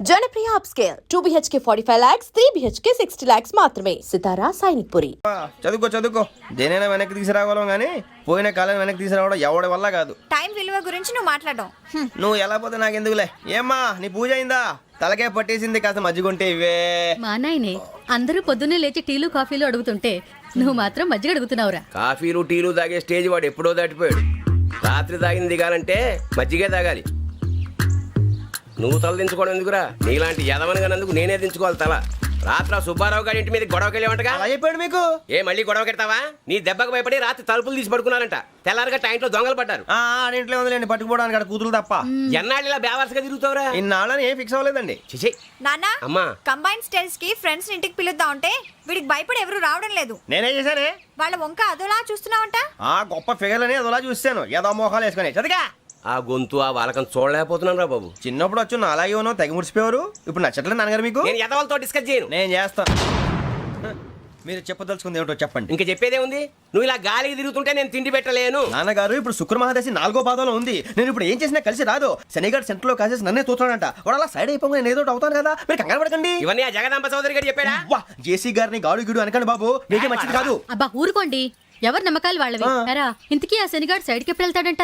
Janapriya upscale 2 BHK 45 lakhs 3 BHK 60 lakhs మాత్రమే. సితారా సైనిక్పురి. చదువుకో దేనైనా వెనక్కి తీసుకురావాలం కానీ పోయిన కాలం వెనక్కి తీసుకురావడం ఎవడి వల్ల కాదు. టైం విలువ గురించి నువ్వు మాట్లాడడం నువ్వు ఎలా పోతే నాకు ఎందుకులే. ఏమ్మా నీ పూజ అయిందా? తలకే పట్టేసింది, కాస్త మజ్జిగుంటే ఇవే. మా నాయనే అందరూ పొద్దున్నే లేచి టీలు కాఫీలు అడుగుతుంటే నువ్వు మాత్రం మజ్జిగ అడుగుతున్నావురా. కాఫీలు టీలు తాగే స్టేజ్ వాడు ఎప్పుడో దాటిపోయాడు. రాత్రి తాగింది దిగాలంటే మజ్జిగే తాగాలి. నువ్వు తల దించుకోవడం ఎందుకురా? నీలాంటి యదవనగానందుకు నేనే దించుకోవాలి తల. రాత్రి సుబ్బారావు గారి ఇంటి మీద గొడవకి వెళ్ళేవంటగా. అలా చెప్పాడు మీకు? ఏ మళ్ళీ గొడవ కెడతావా? నీ దెబ్బకు భయపడి రాత్రి తలుపులు తీసి పడుకున్నారంట. తెల్లారగా టైంట్లో దొంగలు పడ్డారు. ఇంట్లో ఉందిలేండి, పట్టుకుపోవడానికి అక్కడ కూతురు తప్ప. ఎన్నాళ్ళు ఇలా బేవర్స్గా తిరుగుతావురా? ఇన్నాళ్ళని ఏం ఫిక్స్ అవ్వలేదండి. చిచి నాన్న అమ్మా, కంబైన్ స్టైల్స్ కి ఫ్రెండ్స్ ఇంటికి పిలుద్దాం అంటే వీడికి భయపడి ఎవరు రావడం లేదు. నేనేం చేశానే? వాళ్ళ వంక అదోలా చూస్తున్నావంట. గొప్ప ఫిగర్లని అదోలా చూస్తాను, ఏదో మోహాలు వేసుకొని. చదిగా ఆ గొంతు ఆ వాలకం చూడలేకపోతున్నాను రా బాబు. చిన్నప్పుడు వచ్చి నా అలాగే ఉన్నావు, తెగ ముడిచిపోయారు. ఇప్పుడు నచ్చట్లేదు నాన్నగారు మీకు? నేను యదవలతో డిస్కస్ చేయను. నేను చేస్తాను. మీరు చెప్పదలుచుకుంది ఏమిటో చెప్పండి. ఇంకా చెప్పేదే ఉంది. నువ్వు ఇలా గాలికి తిరుగుతుంటే నేను తిండి పెట్టలేను. నాన్నగారు ఇప్పుడు శుక్ర మహాదశి 4వ పాదంలో ఉంది. నేను ఇప్పుడు ఏం చేసినా కలిసి రాదు. శనిగారు సెంటర్ లో కాసేసి నన్నే చూస్తాడంట. వాడు అలా సైడ్ అయిపోయి నేను ఏదో అవుతాను కదా, మీరు కంగారు పడకండి. ఇవన్నీ ఆ జగదాంబ చౌదరి గారు చెప్పాడా? జేసీ గారిని గాడు గిడు అనకండి బాబు, మీకే మంచిది కాదు. అబ్బా ఊరుకోండి, ఎవరి నమ్మకాలు వాళ్ళవి. ఎరా ఇంతకీ ఆ శనిగాడు సైడ్ కి ఎప్పుడు వెళ్తాడంట?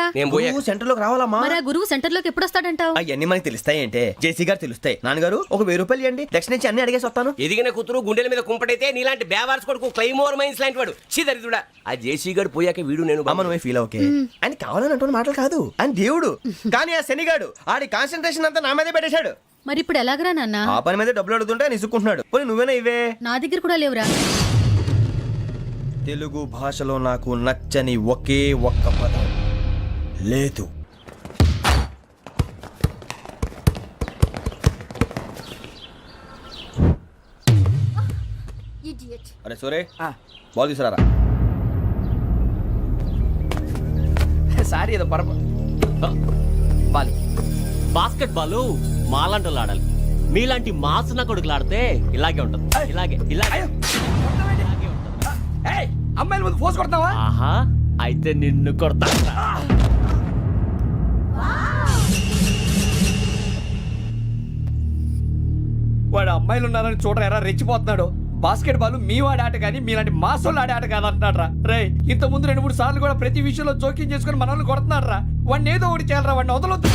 సెంటర్ లోకి రావాలమ్మా. మరి ఆ గురువు సెంటర్ లోకి ఎప్పుడు వస్తాడంటావు? అవన్నీ మనకి తెలుస్తాయి అంటే జేసీ గారు తెలుస్తాయి. నాన్నగారు ఒక 1000 రూపాయలు ఇవ్వండి, దక్షిణ నుంచి అన్ని అడిగేసి వస్తాను. ఎదిగిన కూతురు గుండెల మీద కుంపటైతే నీలాంటి బేవార్స్ కొడుకు క్లైమోర్ మైన్స్ లాంటి వాడు చీదరిదుడా. ఆ జేసీ గారు పోయాక వీడు నేను అమ్మ నువ్వే ఫీల్ ఓకే. అని కావాలని అంటున్న మాటలు కాదు, అని దేవుడు. కానీ ఆ శనిగాడు ఆడి కాన్సన్ట్రేషన్ అంతా నా మీదే పెట్టేశాడు. మరి ఇప్పుడు ఎలాగరా నాన్న? ఆ పని మీద డబ్బులు అడుగుతుంటే నిసుక్కుంటున్నాడు. పోనీ నువ్వేనా ఇవే? నా దగ్గర కూడా లేవురా. తెలుగు భాషలో నాకు నచ్చని ఒకే ఒక్క పదం లేదు. అరే సోరే, బాల్ తీసుకురారా. సారీ ఏదో బాస్కెట్ బాల్ మాలాంటి వాళ్ళు ఆడాలి. మీలాంటి మాసిన కొడుకులు ఆడితే ఇలాగే ఉంటుంది. ఇలాగే ఇలాగే అమ్మాయిల ముందు ఫోర్స్ కొడతావా? ఆహా, అయితే నిన్ను కొడతా. వాడు అమ్మాయిలు ఉన్నారని చూడరా ఎలా రెచ్చిపోతున్నాడు. బాస్కెట్ బాల్ మీ వాడి ఆట కానీ మీలాంటి మాసోళ్ళు ఆడే ఆట కాదు అంటున్నాడు రా. రే ఇంత ముందు 2-3 సార్లు కూడా ప్రతి విషయంలో జోక్యం చేసుకుని మన వాళ్ళు కొడుతున్నాడు రా. వాడిని ఏదో ఒకటి చేయాలరా, వాడిని వదలొద్దు.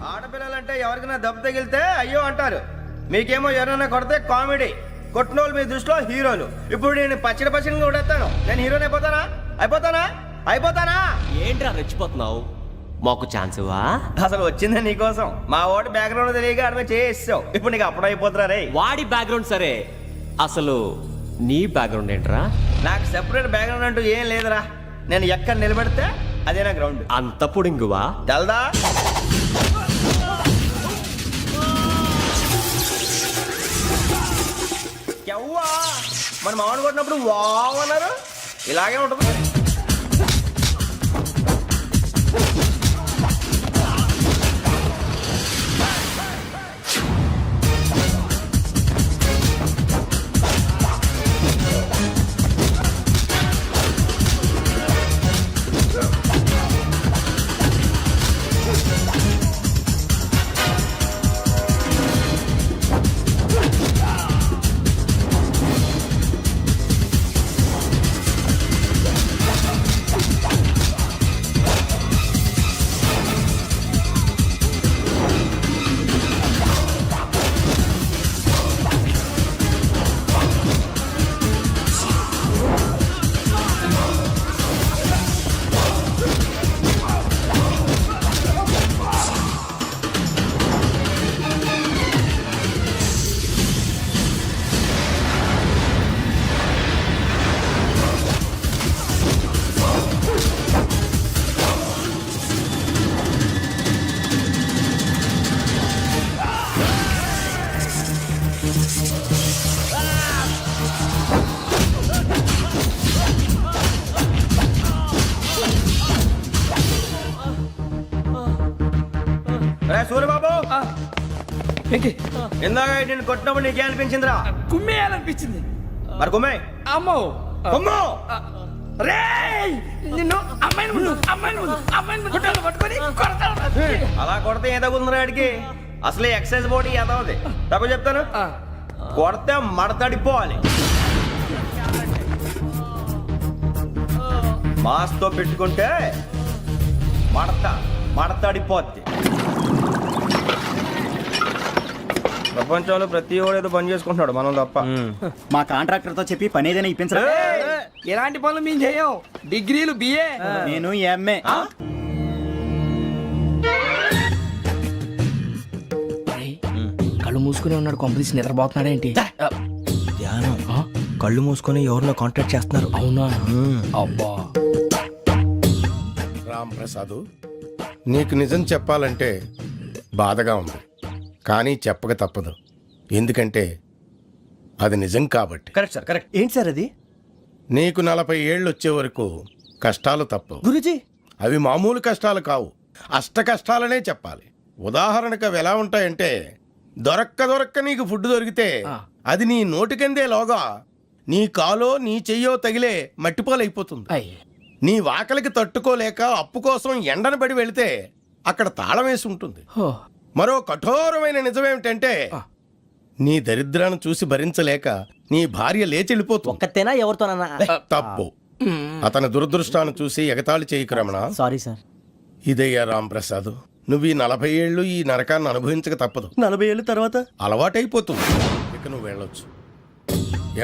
ఆడపిల్లలంటే ఎవరికైనా దెబ్బ తగిలితే అయ్యో అంటారు, మీకేమో ఎవరైనా కొడితే కామెడీ. కొట్టిన వాళ్ళు మీ దృష్టిలో హీరోలు. ఇప్పుడు నేను పచ్చడి కొడేస్తాను. నేను హీరోని అయిపోతానా? ఏంట్రా రెచ్చిపోతున్నావు? మాకు ఛాన్స్ ఇవ్వా? అసలు వచ్చిందే నీకోసం. మా ఓటు బ్యాక్గ్రౌండ్ తెలియక అడమే చేసావు. ఇప్పుడు నీకు అప్పుడు అయిపోతున్నా రే. వాడి బ్యాక్గ్రౌండ్ సరే, అసలు నీ బ్యాక్గ్రౌండ్ ఏంట్రా? నాకు సెపరేట్ బ్యాక్గ్రౌండ్ అంటూ ఏం లేదురా. నేను ఎక్కడ నిలబెడితే అదే నా గ్రౌండ్. అంత పొడింగువా? తెల్దా? మనం మామిడి కొట్టినప్పుడు వావ్ అన్నారు, ఇలాగే ఉంటుంది. వెంకీ ఇందాక నేను కొట్టినప్పుడు నీకే అనిపించిందిరా? కుమ్మేయాలనిపించింది. మరి కుమ్మే. అమ్మో కుమ్ము. రేయ్ నిన్ను అమ్మాయిని గుడ్డలు పట్టుకొని కొడతాను. అలా కొడితే ఏ తగ్గుతుందిరా ఆడికి? అసలు ఎక్సైజ్ బాడీ ఏదవుది? తప్ప చెప్తాను, కొడితే మడతడిపోవాలి. మాస్తో పెట్టుకుంటే మడతడిపోద్ది. ప్రపంచంలో ప్రతి వాడు ఏదో పని చేసుకుంటున్నాడు, మనం తప్ప. మా కాంట్రాక్టర్ తో చెప్పి పని ఏదైనా ఇప్పించరా? ఎలాంటి పనులు మేము చేయం. డిగ్రీలు బిఏ, నేను ఎంఏ. కళ్ళు మూసుకుని ఉన్నాడు, కొంపదీసి నిద్రపోతున్నాడేంటి? ధ్యానం. కళ్ళు మూసుకొని ఎవరినో కాంటాక్ట్ చేస్తున్నారు. అవునా? అబ్బా రామ్ ప్రసాద్, నీకు నిజం చెప్పాలంటే బాధగా ఉంది, కానీ చెప్పక తప్పదు. ఎందుకంటే అది నిజం కాబట్టి. Correct sir, correct. ఏంటి సార్ అది? నీకు 40 ఏళ్ళు వచ్చే వరకు కష్టాలు తప్పవు. గురుజీ, అవి మామూలు కష్టాలు కావు, అష్ట కష్టాలనే చెప్పాలి. ఉదాహరణకు అవి ఎలా ఉంటాయంటే, దొరక్క నీకు ఫుడ్ దొరికితే అది నీ నోటికందే లోగా నీ కాలో నీ చెయ్యో తగిలే మట్టిపాలైపోతుంది. నీ వాకలికి తట్టుకోలేక అప్పు కోసం ఎండను పడి వెళితే అక్కడ తాళం వేసి ఉంటుంది. మరో కఠోరమైన నిజమేమిటంటే, నీ దరిద్రాన్ని చూసి భరించలేక నీ భార్య లేచి వెళ్ళిపోతుంది. ఒక్కతేనా ఎవరితోనన్నా? తప్పు. అతని దురదృష్టాన్ని చూసి ఎగతాళి చేయకు రమణ. Sorry sir. ఇదయ్యా రాంప్రసాద్, నువ్వు ఈ 40 ఏళ్ళు ఈ నరకాన్ని అనుభవించక తప్పదు. 40 ఏళ్ళ తర్వాత అలవాటైపోతుంది. ఇక నువ్వు వెళ్ళొచ్చు.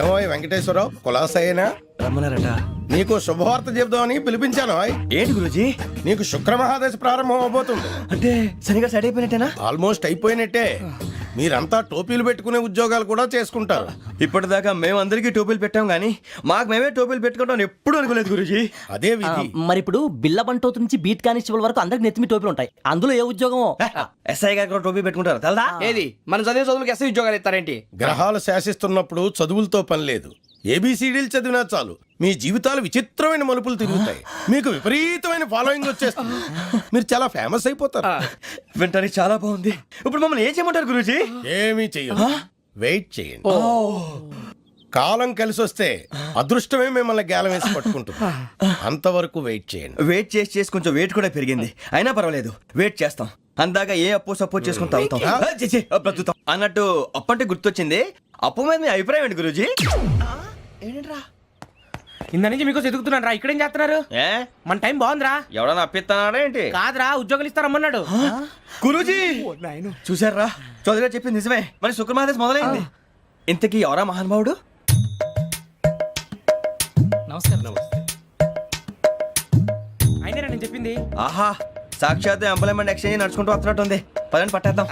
ఏమో వెంకటేశ్వరరావు, కులాసైనా రమ్మన్నారట. నీకు శుభవార్త చెబుదామని పిలిపించాను. ఏంటి గురూజీ? నీకు శుక్రమహాదశ ప్రారంభం అవబోతుంది. అంటే శనిగా సెట్ అయిపోయినట్టేనా? ఆల్మోస్ట్ అయిపోయినట్టే. మీరంతా టోపీలు పెట్టుకునే ఉద్యోగాలు కూడా చేసుకుంటారు. ఇప్పటిదాకా మేమందరికీ టోపీలు పెట్టాం కానీ మాకు మేమే టోపీలు పెట్టుకుంటాం ఎప్పుడు అనుకోలేదు గురూజీ. అదే విధి. మరి ఇప్పుడు బిల్ల బంటోతు నుంచి బీట్ కానిస్టేబుల్ వరకు అందరికి నెత్తిమి టోపీలు ఉంటాయి. అందులో ఏ ఉద్యోగం? ఎస్ఐ గారు కూడా టోపీ పెట్టుకుంటారు తెలదా? ఏది మన చదివే చదువులకు ఎస్ఐ ఉద్యోగాలు ఇస్తారేంటి? గ్రహాలు శాసిస్తున్నప్పుడు చదువులతో పని లేదు. ఏబిసిడీలు చదివినా చాలు మీ జీవితాలు విచిత్రమైన మలుపులు తిరుగుతాయి. మీకు విపరీతమైన ఫాలోయింగ్ వచ్చేస్తుంది. మీరు చాలా ఫేమస్ అయిపోతారు. వింటానికి చాలా బాగుంది. ఇప్పుడు మమ్మల్ని ఏం చేయమంటారు గురూజీ? ఏమీ చెయ్యదు, వెయిట్ చేయండి. కాలం కలిసి వస్తే అదృష్టమే మిమ్మల్ని గేలం వేసి పట్టుకుంటుంది. అంతవరకు వెయిట్ చేయండి. వెయిట్ చేసి కొంచెం వెయిట్ కూడా పెరిగింది. అయినా పర్వాలేదు, వెయిట్ చేస్తాం. అందాక ఏ అప్పు సపోర్ట్ చేసుకుని తాగుతాం, బ్రతుకుతాం అన్నట్టు. అప్పు అంటే గుర్తొచ్చింది, అప్పు మీద మీ అభిప్రాయం ఏంటి గురూజీ? ఏంటరా ఇంత నుంచి మీకు ఎదుగుతున్నాను రా. ఇక్కడేం చేస్తున్నారు? ఏ మన టైం బాగుందిరా. ఎవడన్నా అప్పిస్తున్నాడా ఏంటి? కాదురా, ఉద్యోగాలు ఇస్తారమ్మన్నాడు. గురూజీ చూసారా, చౌదరిగా చెప్పింది నిజమే. మరి శుక్రమహాదేశ్ మొదలైంది. ఇంతకీ ఎవరా మహానుభావుడు? నమస్కారం. అయినా నేను చెప్పింది. ఆహా, సాక్షాత్ ఎంప్లాయ్మెంట్ ఎక్స్చేంజ్ నడుచుకుంటూ వస్తున్నట్టు ఉంది. పదండి పట్టేద్దాం.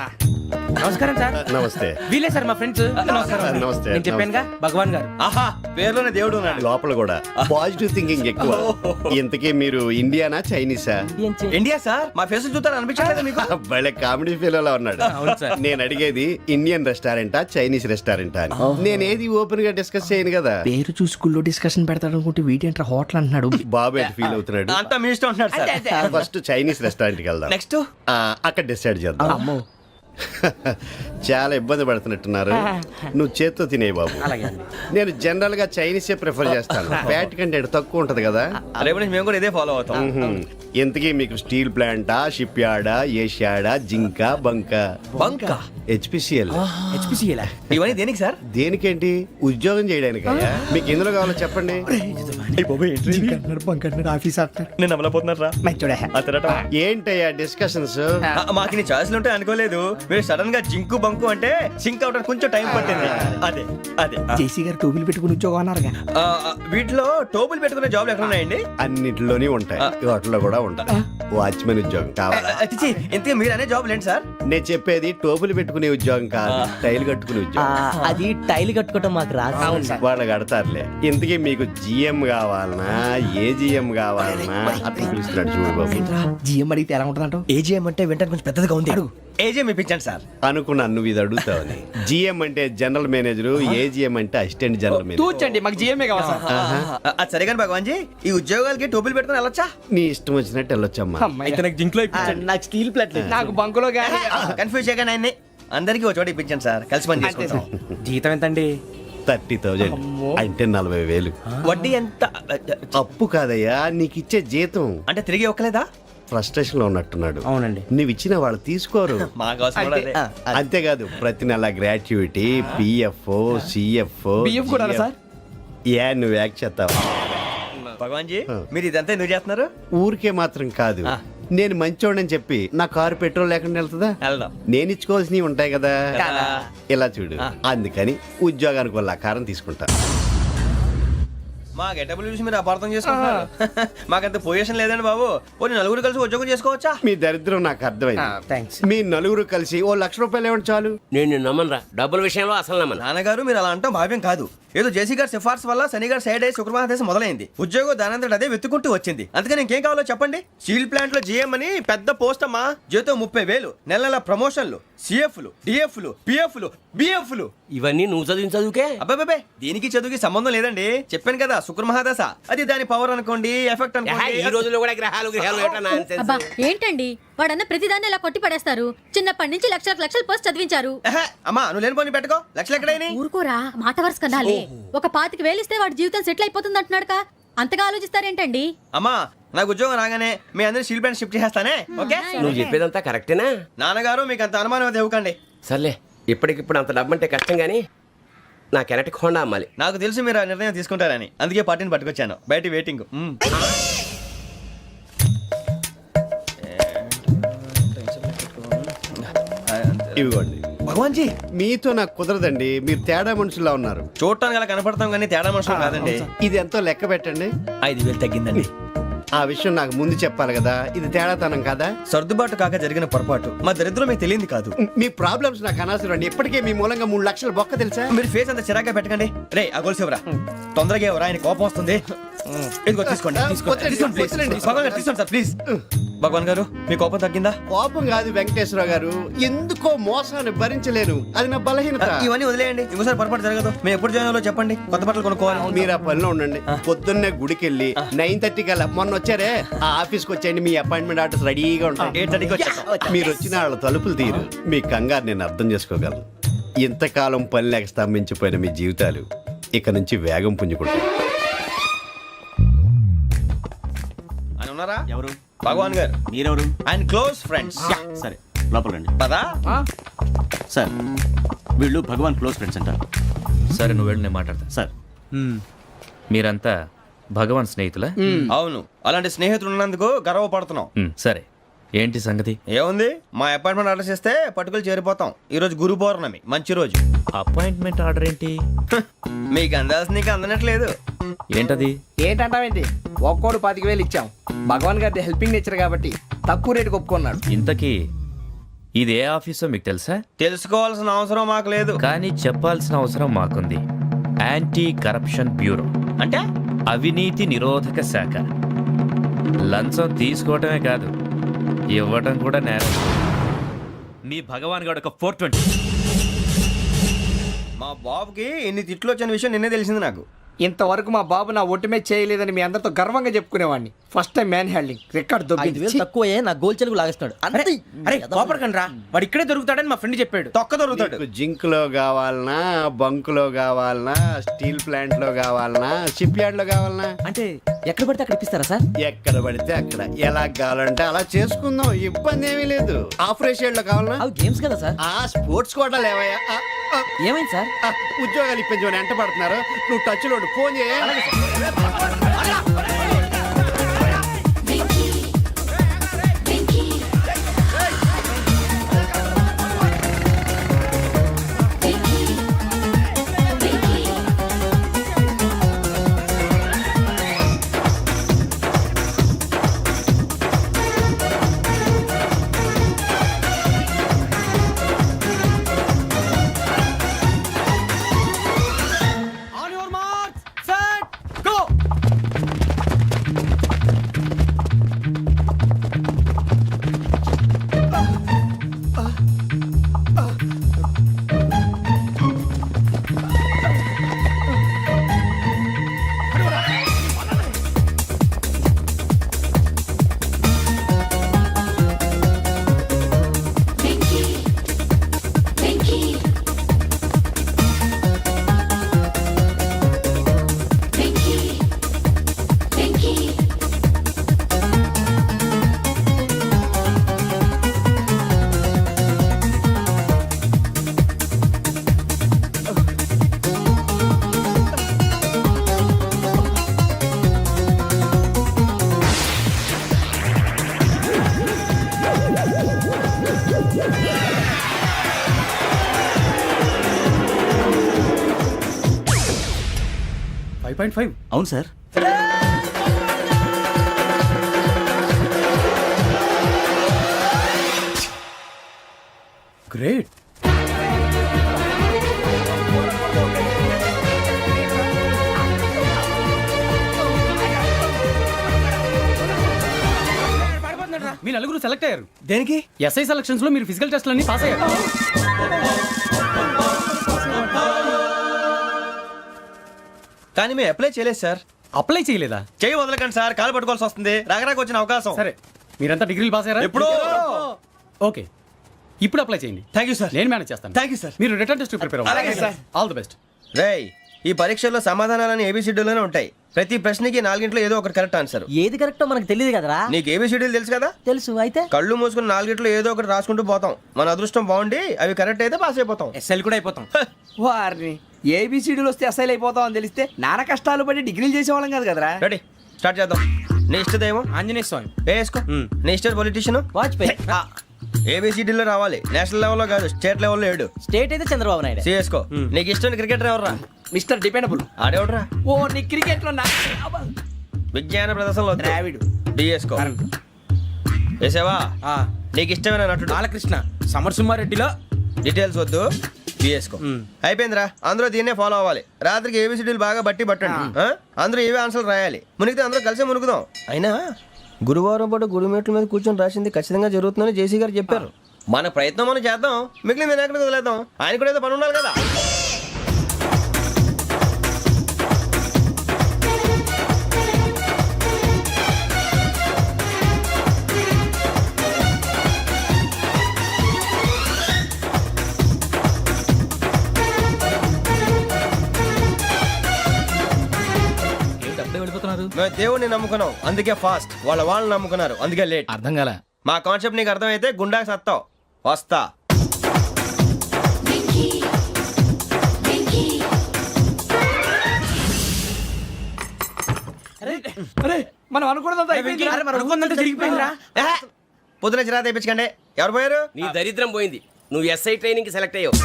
నమస్కారం సార్. నమస్తే. వీలే సార్ మా ఫ్రెండ్స్. నమస్కారం. నమస్తే. నేను చెప్పానుగా, భగవాన్ గారు. ఆహా, పేర్లోనే దేవుడు ఉన్నాడు. లోపల కూడా పాజిటివ్ థింకింగ్ ఎక్కువ. ఇంతకీ మీరు ఇండియానా చైనీసా? India sir. మా ఫేస్ చూస్తారు అనిపించలేదు మీకు? భలే కామెడీ ఫీల్ అలా ఉన్నాడు. నేను అడిగేది ఇండియన్ రెస్టారెంటా చైనీస్ రెస్టారెంటా అని. నేనేది ఓపెన్ గా డిస్కస్ చేయను కదా. పేరు చూసి స్కూల్లో డిస్కషన్ పెడతాడు అనుకుంటే వీటేంట్రా హోటల్ అంటున్నాడు. బాబు ఎట్ ఫీల్ అవుతున్నాడు. అంతా మీ ఇష్టం ఉంటున్నాడు సార్. ఫస్ట్ చైనీస్ రెస్టారెంట్ కి వెళ్దాం. నెక్స్ట్ అక్కడ డిసైడ్ చేద్దాం. చాలా ఇబ్బంది పడుతున్నట్టున్నారు. నువ్వు చేత్తో తినే బాబు. నేను జనరల్ గా చైనీసే ప్రిఫర్ చేస్తాను. ఫ్యాట్ కంటెంట్ తక్కువ ఉంటది కదా. రేపు నుంచి మేము కూడా ఇదే ఫాలో అవుతాం. ఎంతకీ మీకు స్టీల్ ప్లాంటా, షిప్ యార్డా, ఏషియాడా, జింక, బంకా? బంకా, హెచ్పిసిఎల్. ఇవన్నీ దేనికి సార్? దేనికేంటి? ఉద్యోగం చేయడానికి. మీకు ఎందులో కావాలో చెప్పండి. నేను అమలపోతున్నారా? ఏంటయ్యా డిస్కషన్స్? మాకు నీ ఛాయిస్లు ఉంటాయి అనుకోలేదు. మీరు సడన్ గా జింకు బంకు అంటే సింక్ అవడానికి కొంచెం టైం పట్టింది. అదే అదే జేసీ గారు టోపీలు పెట్టుకుని ఉద్యోగం అన్నారుగా. వీటిలో టోపులు పెట్టుకునే జాబ్లు ఎక్కడ ఉన్నాయండి? అన్నిటిలోనే ఉంటాయి, వాటిలో కూడా ఉంటాయి. వాచ్మెన్ ఉద్యోగం కావాలా? ఇంతకీ మీరు అనే జాబ్ ఏంటి సార్? నేను చెప్పేది టోపులు పెట్టుకునే ఉద్యోగం కాదు, టైల్ కట్టుకునే ఉద్యోగం. అది టైల్ కట్టుకోవటం మాకు రాదు. వాళ్ళు కడతారులే. ఇంతకీ మీకు జిఎం కావాలనా, ఏ జిఎం కావాలనా? అట్లా పిలుస్తున్నాడు చూడు బాబు. జిఎం అడిగితే ఎలా ఉంటుందంట? ఏజీఎం అంటే వెంటనే కొంచెం పెద్దదిగా ఉంది. ఏజీఎం ఇప్పించండి సార్. అనుకున్నాను నువ్వు ఇది అడుగుతావని. జిఎం అంటే జనరల్ మేనేజర్, ఏజిఎం అంటే అసిస్టెంట్ జనరల్ మేనేజర్. తూచండి, మాకు జిఎంఏ కావాలి సార్. అది సరే కానీ భగవాన్ జీ, ఈ ఉద్యోగాలకి టోపులు పెట్టుకుని వెళ్ళొచ్చా? నీ ఇష్టం వచ్చినట్టు వెళ్ళొచ్చమ్మా. అయితే నాకు జింక్ లో నాకు స్టీల్ ప్లేట్. నాకు బంకులో గానీ. కన్ఫ్యూజ్ చేయగానే ఆయన్ని. అందరికీ ఒక చోట ఇప్పించండి సార్, కలిసి పని చేసుకుంటాం. జీతం ఎంతండి? 30,000 అంటే 40,000. వడ్డీ ఎంత? అప్పు కాదయ్యా, నీకు ఇచ్చే జీతం. అంటే తిరిగి ఒక్కలేదా? ఫ్రస్ట్రేషన్ లో ఉన్నట్టున్నాడు. అవునండి. నువ్వు ఇచ్చిన వాళ్ళు తీసుకోరు. మాకు అవసరం కూడా అదే. అంతేకాదు ప్రతి నెల గ్రాట్యుటీ, పిఎఫ్, సిఎఫ్. బియ్యం కూడా సార్? ఏ నువ్వు యాక్ చేస్తావు? భగవాన్ జీ, మీరు ఇదంతా ఎందుకు చేస్తున్నారు? ఊరికే మాత్రం కాదు, నేను మంచోడని చెప్పి నా కారు పెట్రోల్ లేకుండా వెళ్తుందా? వెళ్దాం. నేను ఇచ్చుకోవాల్సినవి ఉంటాయి కదా. కదా. ఇలా చూడు, అందుకని ఉద్యోగానికి వాళ్ళ ఆకారం తీసుకుంటా. మా గెటబుల్ చూసి మీరు అపార్థం చేసుకుంటున్నారు. మాకంత పొజిషన్ లేదండి బాబు. పోనీ నలుగురు కలిసి ఉద్యోగం చేసుకోవచ్చా? మీ దరిద్రం నాకు అర్థమైంది. థ్యాంక్స్. మీ నలుగురు కలిసి ఓ ₹1,00,000 ఇవ్వండి చాలు. నేను నమ్మనరా, డబ్బుల విషయంలో అసలు నమ్మను. నాన్నగారు మీరు అలా అంటాం భావ్యం కాదు. ఏదో జేసీ గారి సిఫార్సు వల్ల శని గారు సైడ్ అయ్యి శుక్రమహాదేశం మొదలైంది. ఉద్యోగం దానంతటి అదే వెతుకుంటూ వచ్చింది. అందుకని ఇంకేం కావాలో చెప్పండి. స్టీల్ ప్లాంట్ లో జీఎం అని పెద్ద పోస్ట్ అమ్మా. జీతం 30,000, నెల నెల ప్రమోషన్లు, సిఎఫ్లు, డిఎఫ్లు, పిఎఫ్లు, బిఎఫ్లు. ఇవన్నీ నువ్వు చదివిన చదువుకే. అబ్బాబే, దీనికి చదువుకి సంబంధం లేదండి. చెప్పాను కదా, శుక్రమహాదశ. అది దాని పవర్ అనుకోండి, ఎఫెక్ట్ ఈ అనుకోండి. రోజుల్లో కూడా గ్రహాలు ఏటా nonsense? అబ్బా ఏంటండి వాడన్న ప్రతిదాన్ని ఇలా కొట్టి పడేస్తారు. చిన్నప్పటి నుంచి లక్షల పోస్ట్ చదివించారు. ఎహె, అమ్మా నువ్వు లేని పోనీ పెట్టుకో. లక్షలు ఎక్కడైనా ఊరుకోరా, మాట వరుస కదాలే. ఒక 25,000 ఇస్తే వాడి జీవితం సెటిల్ అయిపోతుంది అంటున్నాడుగా. అంతగా ఆలోచిస్తారేంటండి? అమ్మా నాకు ఉద్యోగం రాగానే మీ అందరి స్టీల్ ప్లాంట్ షిఫ్ట్ చేస్తానే. ఓకే? నువ్వు చెప్పేదంతా కరెక్టేనా? నాన్నగారు మీకు అంత అనుమానం అయితే ఇవ్వకండి. సర్లే, ఇప్పటికిప్పుడు అంత డబ్బు అంటే కష్టం కానీ నా కెనటిక్ హోండా అమ్మాలి. నాకు తెలుసు మీరు ఆ నిర్ణయం తీసుకుంటారని, అందుకే పార్టీని పట్టుకొచ్చాను. బయట వెయిటింగ్. ఇవ్వండి. భగవాన్ జీ, మీతో నాకు కుదరదండి, మీరు తేడా మనుషుల్లా ఉన్నారు. చూడటానికి అలా కనపడతాం కానీ తేడా మనుషులు కాదండి. ఇది ఎంతో లెక్క పెట్టండి. 5,000 తగ్గిందండి. ఆ విషయం నాకు ముందు చెప్పాలి కదా, ఇది తేడాతనం కదా. సర్దుబాటు కాక జరిగిన పొరపాటు. మా దరిద్రం మీకు తెలియంది కాదు. మీ ప్రాబ్లమ్స్ నాకు అనవసరం అండి. ఇప్పటికే మీ మూలంగా 3,00,000 బొక్క తెలుసా? మీరు ఫేస్ అంత చిరాగ్గా పెట్టకండి. రే ఆ గొలుసు ఎవరా? తొందరగా ఎవరా? ఆయన కోపం వస్తుంది. ఇదిగో తీసుకోండి. వద్దండి, వద్దండి. భగవాన్ గారు తీసుకోండి సార్ ప్లీజ్. భగవాన్ గారు మీ కోపం తగ్గిందా? కోపం కాదు వెంకటేశ్వర గారు, ఎందుకో మోసాన్ని భరించలేను, అది నా బలహీనత. ఇవన్నీ వదిలేయండి, ఇంకోసారి పొరపాటు జరగదు. మేము ఎప్పుడు జాయిన్ అవ్వాలో చెప్పండి, కొత్త బట్టలు కొనుక్కోవాలి. మీరు ఆ పనిలో ఉండండి. పొద్దున్నే గుడికి వెళ్ళి 9:30 కల్లా, మొన్న వచ్చారే ఆ ఆఫీస్కి వచ్చేయండి. మీ అపాయింట్మెంట్ ఆర్డర్స్ రెడీగా ఉంటాయి. 8:30కి వచ్చేస్తాం. మీరు వచ్చిన వాళ్ళ తలుపులు తీరు. మీ కంగారు నేను అర్థం చేసుకోగలను. ఇంతకాలం పని లేక స్తంభించిపోయిన మీ జీవితాలు ఇక నుంచి వేగం పుంజుకుంటాయి. ఆయన ఉన్నారా? ఎవరు? భగవాన్ గారు. మీరెవరు? ఆయన క్లోజ్ ఫ్రెండ్స్. సరే లోపల రండి. పదా? సార్ వీళ్ళు భగవాన్ క్లోజ్ ఫ్రెండ్స్ అంటారు. సరే నువ్వు వెళ్ళి నేను మాట్లాడతా. సార్ మీరంతా భగవాన్ స్నేహితులా? అవును, అలాంటి స్నేహితులు ఉన్నందుకు గర్వపడుతున్నాం. సరే ఏంటి సంగతి? ఏముంది, మా అపాయింట్మెంట్ ఆర్డర్ చేస్తే పట్టుకులు చేరిపోతాం. ఈ రోజు గురు పౌర్ణమి, మంచి రోజు. అపాయింట్మెంట్ ఆర్డర్ ఏంటి? మీకు అందాల్సిన నీకు అందనట్లేదు. ఏంటది? ఏంటంటావేంటి? ఒక్కోడు 25,000 ఇచ్చాం. భగవాన్ గారి హెల్పింగ్ నేచర్ కాబట్టి తక్కువ రేటుకి ఒప్పుకున్నాడు. ఇంతకీ ఇది ఏ ఆఫీసో మీకు తెలుసా? తెలుసుకోవాల్సిన అవసరం మాకు లేదు. కానీ చెప్పాల్సిన అవసరం మాకుంది. యాంటీ కరప్షన్ బ్యూరో అంటే అవినీతి నిరోధక శాఖ. లంచం తీసుకోవటమే కాదు, ఇవ్వటం కూడా నేరం. మీ భగవాన్ గారు ఒక 420. మా బాబుకి ఇన్ని తిట్లు వచ్చిన విషయం నిన్నే తెలిసింది నాకు. ఇంతవరకు మా బాబు నా ఒట్టుమే చేయలేదని మీ అందరితో గర్వంగా చెప్పుకునేవాడిని. First time man handing record 5,000 తక్కువే నా గోల్ చెలుగు లాగేస్తున్నాడు. అరే కోపడకండి రా, వాడు ఇక్కడే దొరుకుతాడని మా ఫ్రెండ్ చెప్పాడు. తొక్క దొరుకుతాడు. మీకు జింక్ లో కావాలనా, బంక్ లో కావాలనా, స్టీల్ ప్లాంట్ లో కావాలనా, షిప్ యార్డ్ లో కావాలనా? అంటే ఎక్కడ పడితే అక్కడ ఇప్పిస్తారా సార్? ఎక్కడ పడితే అక్కడ, ఎలా కావాలంటే అలా చేసుకుందాం, ఇబ్బంది ఏమీ లేదు. ఆపరేషన్ లో కావాలనా? అవి గేమ్స్ కదా సార్. ఆ స్పోర్ట్స్ కోటా లేవయ్యా. ఏమైంది సార్? ఉద్యోగాలు ఇప్పించమని ఎంట పడుతున్నారు. నువ్వు టచ్ లో ఫోన్ చేయ. 1.5. అవును సార్. గ్రేట్. మీ నలుగురు సెలెక్ట్ అయ్యారు. దేనికి? ఎస్ఐ సెలక్షన్స్ లో మీరు ఫిజికల్ టెస్ట్ అన్ని పాస్ అయ్యారు. కానీ మేము అప్లై చేయలేదు సార్. అప్లై చేయలేదా? చేయి వదలకండి సార్, కాలు పట్టుకోవాల్సి వస్తుంది. రాగరాకు వచ్చిన అవకాశం. సరే, మీరంతా డిగ్రీలు పాస్ అయ్యారా? ఎప్పుడో. ఓకే, ఇప్పుడు అప్లై చేయండి. Thank you sir. నేను మేనేజ్ చేస్తాను. Thank you sir. మీరు రిటర్న్ టెస్ట్ ప్రిపేర్ అవ్వండి. అలాగే సార్. All the best. రేయ్, ఈ పరీక్షల్లో సమాధానాలని ఏబిసిడ్యూల్లోనే ఉంటాయి. ప్రతి ప్రశ్నకి 4 ఏదో ఒకటి కరెక్ట్ ఆన్సర్. ఏది కరెక్టో మనకు తెలియదు కదరా. నీకు ఏబిసిడ్యూల్ తెలుసు కదా? తెలుసు. అయితే కళ్ళు మూసుకుని 4 ఏదో ఒకటి రాసుకుంటూ పోతాం. మన అదృష్టం బాగుండి అవి కరెక్ట్ అయితే పాస్ అయిపోతాం. ఎస్ఎల్ కూడా అయిపోతాం. వారిని ఏబిసిడీలు వస్తే ఎస్ఐలు అయిపోతాం అని తెలిస్తే నాన్న కష్టాలు పడి డిగ్రీలు చేసేవాళ్ళం కాదు కదరా. రెడీ, స్టార్ట్ చేద్దాం. నీ ఇష్టదేమో ఆంజనేయ స్వామి. వేసుకో. నీ ఇష్ట పొలిటీషియన్ వాజ్పేయి. ఏబిసిడీలో రావాలి. నేషనల్ లెవెల్లో కాదు, స్టేట్ లెవెల్లో 7. స్టేట్ అయితే చంద్రబాబు నాయుడు. సిఎస్కో. నీకు ఇష్టం క్రికెటర్ ఎవర్రా? Mister dependable. ఆడేవడరా? ఓ, నీ క్రికెట్ లో విజ్ఞాన ప్రదర్శనలో ద్రావిడు. డిఎస్కో. వేసావా? నీకు ఇష్టమైన నటుడు? బాలకృష్ణ. సమర్సింహారెడ్డిలో డీటెయిల్స్ వద్దు, బిఎస్కో. అయిపోయిందిరా. అందరూ దీన్నే ఫాలో అవ్వాలి. రాత్రికి ఏబిసిడీలు బాగా బట్టి పట్టండి. అందరూ ఏవే ఆన్సర్లు రాయాలి. మునిగితే అందరూ కలిసి మునుగుదాం. అయినా గురువారం పాటు గురుమేట్ల మీద కూర్చొని రాసింది ఖచ్చితంగా జరుగుతుందని జేసీ గారు చెప్పారు. మన ప్రయత్నం మనం చేద్దాం, మిగిలిన నేను ఎక్కడికి వదిలేద్దాం. ఆయన కూడా ఏదో పని ఉండాలి కదా. మేము దేవుడిని నమ్ముకున్నాం, అందుకే ఫాస్ట్. వాళ్ళు నమ్ముకున్నారు, అందుకే లేట్. అర్థం కాల. మా కాన్సెప్ట్ నీకు అర్థమైతే గుండా సత్తావు. వస్తా. అరే, మనం అనుకున్నదంతా జరిగిపోయిందిరా. పొద్దున చిరా తెప్పించకండి. ఎవరు పోయారు? నీ దరిద్రం పోయింది. నువ్వు ఎస్ఐ ట్రైనింగ్ కి సెలెక్ట్ అయ్యావు.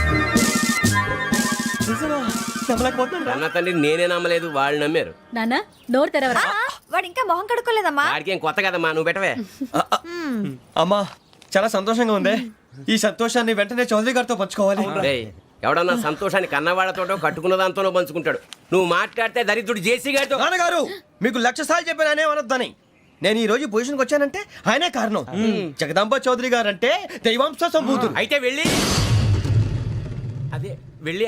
అన్న తండ్రి నేనే నమ్మలేదు, వాళ్ళు నమ్మారు. నాన్న నోరు తెరవరా. వాడు ఇంకా మొహం కడుక్కోలేదమ్మా. వాడికి ఏం కొత్త కదమ్మా, నువ్వు పెట్టవే. అమ్మా, చాలా సంతోషంగా ఉంది. ఈ సంతోషాన్ని వెంటనే చౌదరి గారితో పంచుకోవాలి. రేయ్, ఎవడన్నా సంతోషాన్ని కన్నవాళ్లతోటో కట్టుకున్న దాంతోనో పంచుకుంటాడు. నువ్వు మాట్లాడితే దరిద్రుడు జేసీ గారితో. నాన్నగారు, మీకు 1,00,000 సార్లు చెప్పాననే అనొద్దని. నేను ఈ రోజు పొజిషన్కి వచ్చానంటే ఆయనే కారణం. జగదాంబ చౌదరి గారు అంటే దైవాంశ సంభూతుడు. అయితే వెళ్ళి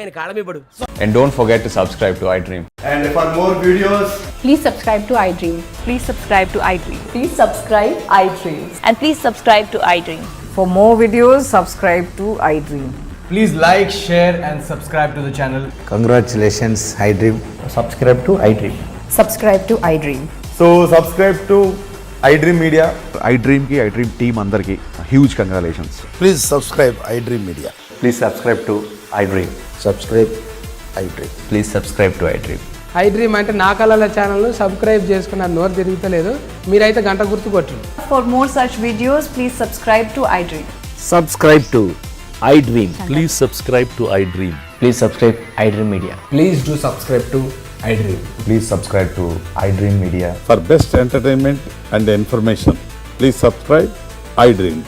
ఆయన కాళ్ళమీపడు. And don't forget to subscribe to iDream. And for more videos, please subscribe to iDream. Please subscribe to iDream. Please subscribe iDream. And please subscribe to iDream. For more videos, subscribe to iDream. Please like, share and subscribe to the channel. Congratulations, iDream. Subscribe to iDream. Subscribe to iDream. So subscribe to iDream Media. iDream ki iDream team andarki huge congratulations. please subscribe iDream Media. Please subscribe to iDream. Subscribe iDream. Please subscribe to iDream. iDream అంటే నా కళల channel subscribe చేసుకున్న నోరు తిరుగుతలేదు. మీరైతే గంట గుర్తు కొట్టండి. For more such videos, please subscribe to iDream. Subscribe to iDream. Please subscribe to iDream. Please subscribe iDream Media. Please do subscribe to iDream. Please subscribe to iDream Media. For best entertainment and information, please subscribe iDream.